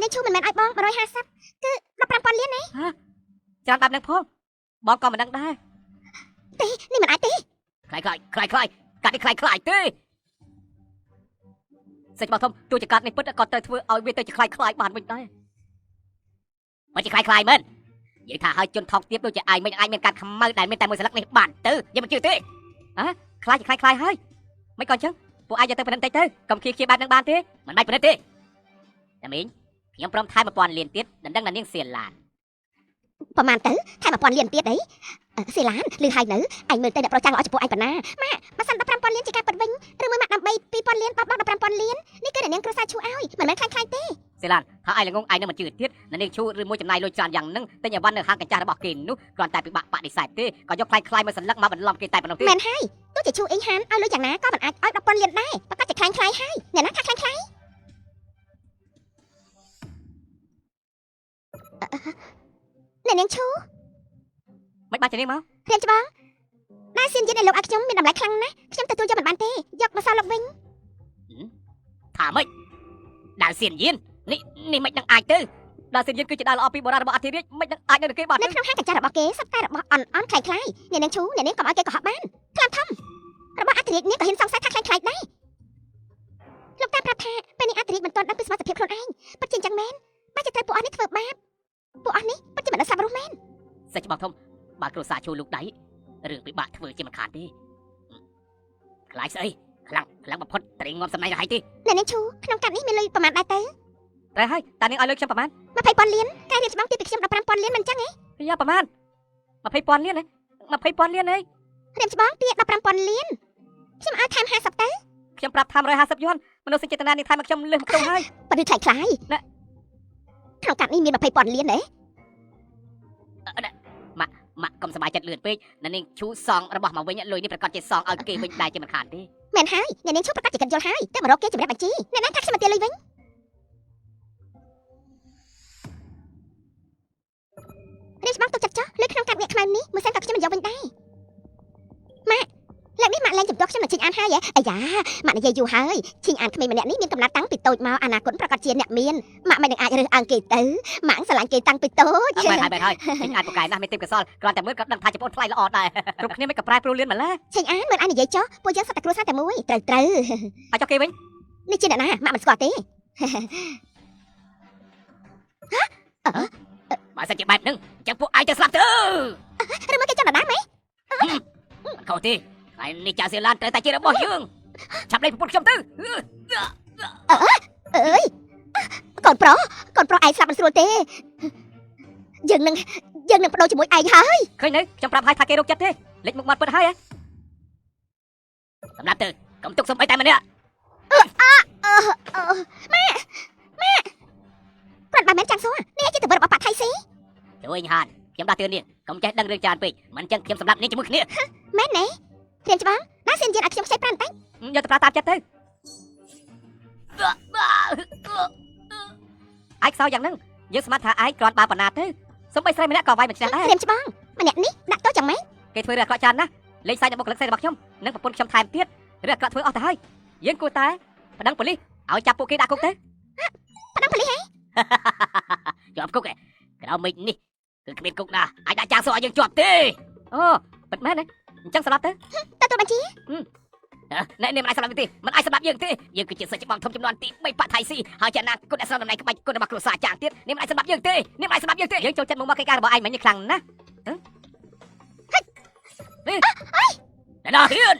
អ្នកនាងឈូមិនមែនឲ្យបង150គឺ15,000 លានណាច្រើនបែបហ្នឹងផងបងក៏មិនដឹងដែរទេនេះមិនអាចទេខ្លាយកាត់នេះខ្លាយទេសេចក្ដីធំទោះជាកាត់នេះពិតក៏ត្រូវធ្វើឲ្យវាទៅជាខ្លាយបានវិញដែរមិនជាខ្លាយមែននិយាយថាឲ្យជន់ថោកទៀតដូចជាឯងមិនអាចមានការខ្មៅដែលមានតែមួយស្លឹកនេះបានទៅយើងមិនជឿទេខ្លាយហើយមិនក៏អញ្ចឹងពួកឯងយកទៅប៉ណ្ណិតតិចទៅកុំខៀបែបហ្នឹងបានទេមិនបាច់ប៉ណ្ណិតទេតែមីងខ្ញុំព្រមថែម1000 លានទៀតដណ្ដឹងណានាងសៀឡានប្រហែលទៅថែម1000 លានទៀតអីសៀឡានលឺហើយនៅឯងមើលទៅអ្នកប្រចាំល្អចំពោះឯងប៉ុណ្ណាម៉ាក់បើសិន15,000 លានជាការពិតវិញឬមួយម៉ាក់ដើម្បី2,000 លានបោះ15,000 លាននេះគឺអ្នកនាងគ្រួសារឈូឲ្យមិនមែនខ្លាយទេសៀឡានថាឯងល្ងងឯងនឹងមិនជឿទៀតណានាងឈូឬមួយចំណាយលុយច្រើនយ៉ាងហ្នឹងតែអីវ៉ាន់នៅហាងកញ្ចាស់របស់គេនោះគ្រាន់តែពិបាកបដិសេធទេក៏យកខ្លាយមួយសន្លឹកមកបន្លំគេតែប៉ុណ្ណោះទេមែនហើយទោះជាឈូអ៊ីងហានឲ្យលុយយ៉ាងណាក៏មិនអាចឲ្យ10,000 លានដែរប្រកាសជាខ្លាយហើយអ្នកណាខ្លាយអ្នកនាងឈូមិនបាច់ទេមករៀនច្បងដែលសៀនយិនឲ្យលោកឲ្យខ្ញុំមានតម្លៃខ្លាំងណាស់ខ្ញុំទទួលយកមិនបានទេយកមកសល់លោកវិញថាម៉េចដែលសៀនយិននេះមិនដឹងអាចទៅដែលសៀនយិនគឺជាដាល់ល្អពីបុរាណរបស់អធិរាជមិនដឹងអាចនៅគេបាននៅក្នុងហាងកញ្ចាស់របស់គេសត្វតែរបស់អន់ខ្លាយអ្នកនាងឈូអ្នកនាងកុំឲ្យគេកុហកបានខ្លាំងធំរបស់អធិរាជនេះក៏ហ៊ានសង្ស័យថាខ្លាយដែរលោកតាប្រាប់ថាពេលនេះអធិរាជមិនទាន់ដឹងពីសមត្ថភាពខ្លួនឯងពិតជាអញ្ចឹងមែនបើជាត្រូវពួកអស់នេះធ្វើបាបពួកអស់នេះពិតជាមិនដឹងស្លាប់រស់មែនសេចក្ដីធំបើគ្រួសារឈូលោកដៃរឿងពិបាកធ្វើជាមិនខានទេខ្លាយស្អីខ្លាំងបំផុតត្រេងងំសំណៃរហ័យទេអ្នកនាងឈូក្នុងកាត់នេះមានលុយប្រមាណដែរទៅតែហើយតានាងឲ្យលុយខ្ញុំប្រមាណ20,000 លានកាយរៀបច្បាំងពីខ្ញុំ15,000 លានមិនអញ្ចឹងហ៎យ៉ាប្រមាណ20,000 លានហ៎20,000 លានហីរៀបច្បាំងពី15,000 លានខ្ញុំឲ្យថែម50ទៅខ្ញុំប្រាប់ថា150យន់មនុស្សចេតនានេះថែមមកខ្ញុំលើសមកទៅហើយបើឬខ្លាយក្នុងកាត់នេះមាន20,000 លានទេម៉ាក់កុំសប្បាយចិត្តលឿនពេកណានាងឈូសងរបស់មកវិញលុយនេះប្រកាសជាសងឲ្យគេវិញដែរជាមិនខានទេមែនហើយអ្នកនាងឈូប្រកាសជាគិតយល់ហើយតែមករកគេជំរាបបញ្ជីអ្នកណាថាខ្ញុំមកទាលុយវិញរៀបច្បាំងទុកចិត្តចោះលុយក្នុងកាត់អ្នកខ្មៅនេះមួយសិនក៏ខ្ញុំមិនយកវិញដែរម៉ាក់លើកនេះម៉ាក់លែងចំទាស់ខ្ញុំនឹងជីងអានហើយអាយ៉ាម៉ាក់និយាយយូរហើយជីងអានក្មេងម្នាក់នេះមានកំណត់តាំងពីតូចមកអនាគតប្រកាសជាអ្នកមានម៉ាក់មិននឹងអាចរើសអើងគេទៅម៉ាក់ស្រឡាញ់គេតាំងពីតូចបែបហើយជីងអានពូកែណាស់មានទេពកសលគ្រាន់តែមើលក៏ដឹងថាជាប្អូនថ្លៃល្អដែរគ្រប់គ្នាមិនក៏ប្រែប្រួលលឿនម្ល៉េះជីងអានមើលអាននិយាយចោះពួកយើងសត្វតែគ្រួសារតែមួយត្រូវអាចចុះគេវិញនេះជាអ្នកណាម៉ាក់មិនស្គាល់ទេបើសិនជាបែបហ្នឹងអញ្ចឹងពួកឯងទៅស្លាប់ទៅឬមកគេចង់ដដែលម៉េចខុសទេហើយនេះចាសៀឡានត្រូវតែជារបស់យើងឆាប់លេងប្រពន្ធខ្ញុំទៅអើយកូនប្រុសឯងស្លាប់មិនស្រួលទេយើងនឹងបដូរជាមួយឯងហើយឃើញនៅខ្ញុំប្រាប់ឲ្យថាគេរកចិត្តទេលេចមុខមាត់ពិតហើយសម្រាប់ទៅកុំទុកសំបីតែម្នាក់ម៉ាគាត់បើមិនចាំសួរនេះជាទង្វើរបស់ប៉ាថៃស៊ីជួយហានខ្ញុំដាស់តឿននាងកុំចេះដឹងរឿងច្រើនពេកមិនអញ្ចឹងខ្ញុំសម្រាប់នាងជាមួយគ្នាមែនទេរៀនច្បាស់ណាសៀនយិនឲ្យខ្ញុំខ្ចីប្រាំបន្តិចយកទៅប្រើតាមចិត្តទៅឯងខ្សោយយ៉ាងហ្នឹងយើងស្មានថាឯងគ្រាន់បើប៉ុណ្ណាទៅសូម្បីស្រីម្នាក់ក៏វាយមិនឆ្នះដែររៀនច្បាស់ម្នាក់នេះដាក់ទោសយ៉ាងម៉េចគេធ្វើរឿងអាក្រក់ច្រើនណាស់លេងសើចដល់បុគ្គលិកផ្សេងរបស់ខ្ញុំនិងប្រពន្ធខ្ញុំថែមទៀតរឿងអាក្រក់ធ្វើអស់ទៅហើយយើងគួរតែប្តឹងប៉ូលីសឲ្យចាប់ពួកគេដាក់គុកទៅប្តឹងប៉ូលីសហ៎ជាប់គុកឯងក្រៅមិញនេះគឺគ្មានគុកណាអាចដាក់ចាសសួរឲ្យយើងជាប់ទេអូពិតមែនទេអញ្ចឹងស្លាប់ទៅទទួលបញ្ជាអ្នកនេះមិនអាចស្លាប់ទេមិនអាចស្លាប់យើងទេយើងគឺជាសិស្សច្បងធំចំនួនទី3ប៉ាថៃស៊ីហើយចាណាគុណអ្នកស្រុកតំណែងក្បាច់គុណរបស់គ្រួសារចាងទៀតនេះមិនអាចស្លាប់យើងទេនេះមិនអាចស្លាប់យើងទេយើងចូលចិត្តមកកិច្ចការរបស់ឯងមិញខ្លាំងណាស់ហ៎អ្នកណាហ៊ាន